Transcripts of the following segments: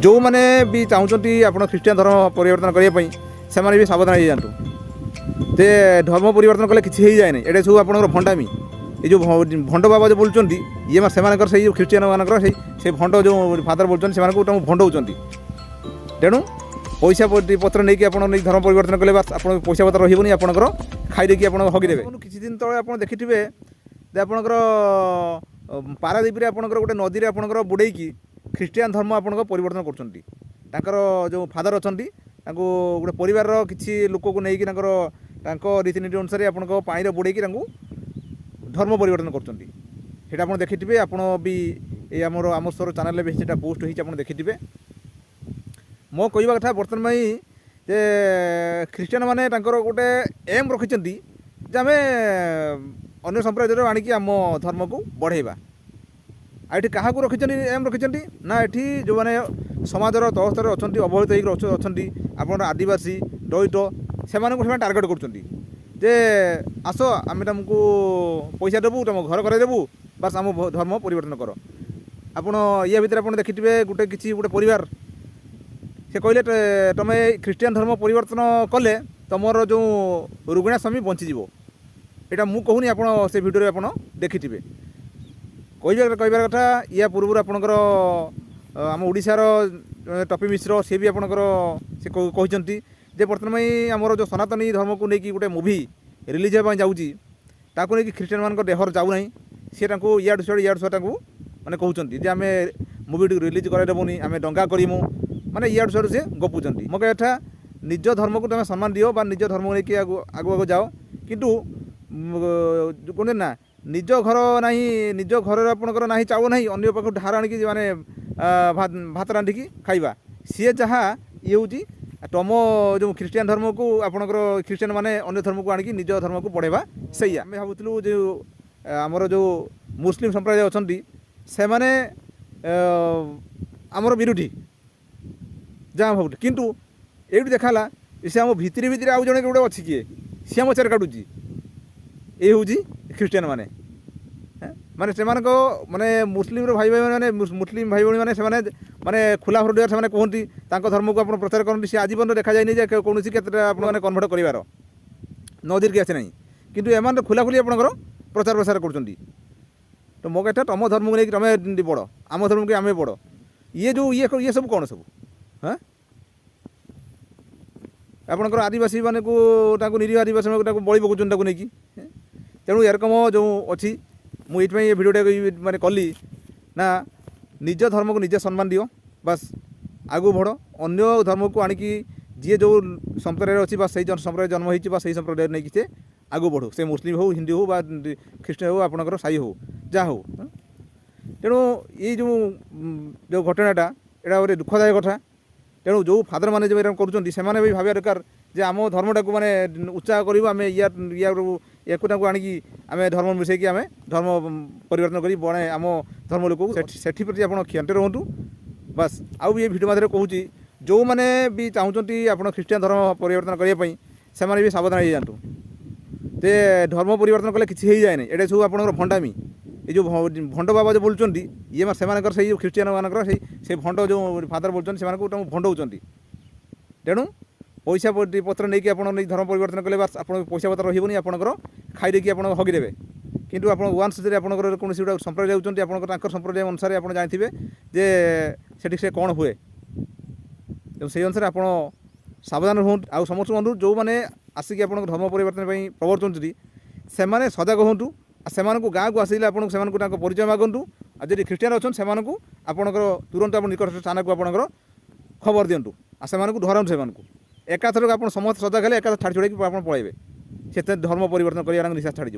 जो मैंने भी चाहते आप ख्रीष्टियान धर्म परिवर्तन करने से भी सावधान हो जातु जे धर्म परिवर्तन कले किसी हो जाए ये सब आप भंडामी ये जो भंड बाबा जो बोलूँ ये से ख्रीष्टियान मानकर से भंड जो फादर बोलते से भंडाऊँ तेणु पैसा पत्र नहीं आप धर्म परिवर्तन कले बास आप पैसा पत्र रही आपंकर खाईदेकी आप हगिदेवे किसी दिन तले आप देखिथे आपंकर पारादीप आपंकर गोटे नदी में आपंकर बुड़ेकी ख्रीष्टियान धर्म आपंकर परिवर्तन कर जो फादर अच्छा गोटे परिवार किसी लोक को लेकिन रीतिनीति अनुसार आप पानी बुड़ेकी धर्म परिवर्तन कर देखिथे आप भी आम स्वर चैनल भी पोस्ट हो देखिथे मो कहवा कथा बर्तमान में जे ख्रीष्टियान माने गोटे एम रखिंट आम अन्य संप्रदाय आणिकी आम धर्म को बढ़ेबा आठी क्या रखिंट एम रखिंट ना ये जो मैंने समाजर तल स्तर अच्छा अवहेलित होकर अच्छा आप आदिवासी दलित से टार्गेट कर आस आम तुमको पैसा देवु तुम घर करदेबू बास आम धर्म परिवर्तन कर आपड़ या भितर आप देखिथे गोटे किसी गोटे परिवार से कहले तुम ख्रीष्टियान धर्म परिवर्तन कले तुमर जो रुग्णा स्वामी बंचीज यहाँ मुझे कहूनी आप से भिडियो आप देखिथे कहबार कथा या पूर्व आपंकर आम ओडार टपी मिश्र सी भी आपंकर से कहते जे बर्तमान में आमर जो सनातनी धर्म को लेकिन गोटे मुवी रिलीज होगा जाऊँगी ताकू नहीं ख्रीष्टियान मान देहर जाऊना सी इाड़ू छुआ मैंने कहते आम मुवी रिलीज करदेबूनी आम दंगा करूँ माने इाड़ू छुआ से गपुंट मो कथा निज धर्म को तुम सम्मान दियो बा निज धर्म को लेकिन आगू जाओ किंतु कहते ना निज घर ना निज घर आपंकर ना चाउ ना अन्न पाख ढार आणिकी माने भात रांधिकी खाइबा सी जहाँ ये हूँ तुम जो ख्रीष्टियान धर्म को आपंकर ख्रीष्टियान माने अन्य धर्म को आणिकी निज धर्म को बढ़ेबा सही आम भावुलु जो आमर जो मुस्लिम संप्रदाय अच्छा से माने आमर विरोधी जहाँ भाव किंतु ये देखाला से आम भितर भितर आउ जड़े गोटे अच्छी किए सी आम चेर काटुची ये हूँ ख्रीष्टियान माने माने से माने मुस्लिम भाई भाई मैंने मुस्लिम भाई भाई मैंने माने खुला हृदय से कहती धर्म को आप प्रचार करते सी आज पर्यटन देखा जाए कौन आपने कन्भर्ट कर नजर की आसे ना कि एम खुला खुली आप प्रचार प्रसार कर तो मो कहता तुम धर्म को लेकिन तुम बड़ आम धर्म को आम बड़ ये जो ये सब कौन सब हाँ आपंकर आदिवासी मान को निरीह आदिवासी बड़ी पकाउन नहीं तेणु एरकम जो अच्छी मुझे ये भिडियोटा माने कली ना निज धर्म को निजे सम्मान दियो बस आगू बढ़ अन्य धर्म को आणिकी जी जो संप्रदाय अच्छी से संप्रदाय जन्म होती से संप्रदाय नहीं कि आगू बढ़ू से मुस्लिम हो हिंदू हो ख्रीष्टियान हो आपंकर साई हो जहाँ हो तेणु ये जो घटनाटा यहाँ गोटे दुखदायक कथा तेणु जो फादर मैंने जो कर भी भाविया दरकार जे आम धर्मटा को माने उत्साह करूँ आम या आणिकी आम धर्म मिसेकी आम धर्म परिवर्तन करी बणे आम धर्म लोक से प्रति आप क्षंटे रुँ बस आउ भी ये भिडियो मध्य कहूँ जो मैंने भी चाहते आप ख्रीष्टियान धर्म परिवर्तन करने से भी सावधान हो जातु जे धर्म परिवर्तन कले किसी हो जाए ये सब आप भंडामी ये जो भंड बाबा जो बोलूँ ये से ख्रीष्टियान मानकर से भंड जो फादर बोलते से भंडाऊँ तेणु पैसा पत्र नहीं आप धर्म परिवर्तन कले बास आप पैसा पत्र रही आपंकर खाईदेकी आप हगिदेवे किंतु आप वान्स आपंकर कौन गोटे संप्रदाय जाऊँच आप संप्रदाय अनुसार आप जानते जे से कौन हुए से अनुसार आप सावधान हूँ आ समस्त बंधु जो मैंने आसिक आप धर्म परिवर्तन प्रवर्तन से सजग हूँ से गाँव को आसिले आपको परिचय मागंतु आ जब ख्रीष्टियान अच्छा से आपंकर तुरंत आप निकट स्थान को आपंकर खबर दिंतु आ से डराऊँ से एकाथर आप समस्त सजग हेल्ले एका छाड़ी छुड़ी आप पलैबे से धर्म परिवर्तन कर निशा छाड़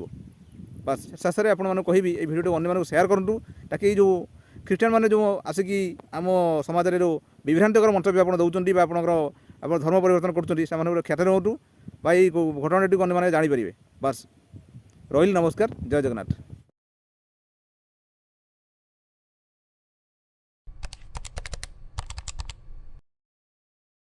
बस शेष में आपको कहि ये भिडियो अन्य सेयार करूँ ताकि जो ख्रीष्टियान मैंने जो आसिकी आम समाज में जो विभ्रांतिकर मंतव्य आप दौरान आप धर्म परिवर्तन कर ख्यात रुँ घटना अन्य मैंने जानीपर बस रही नमस्कार जय जगन्नाथ।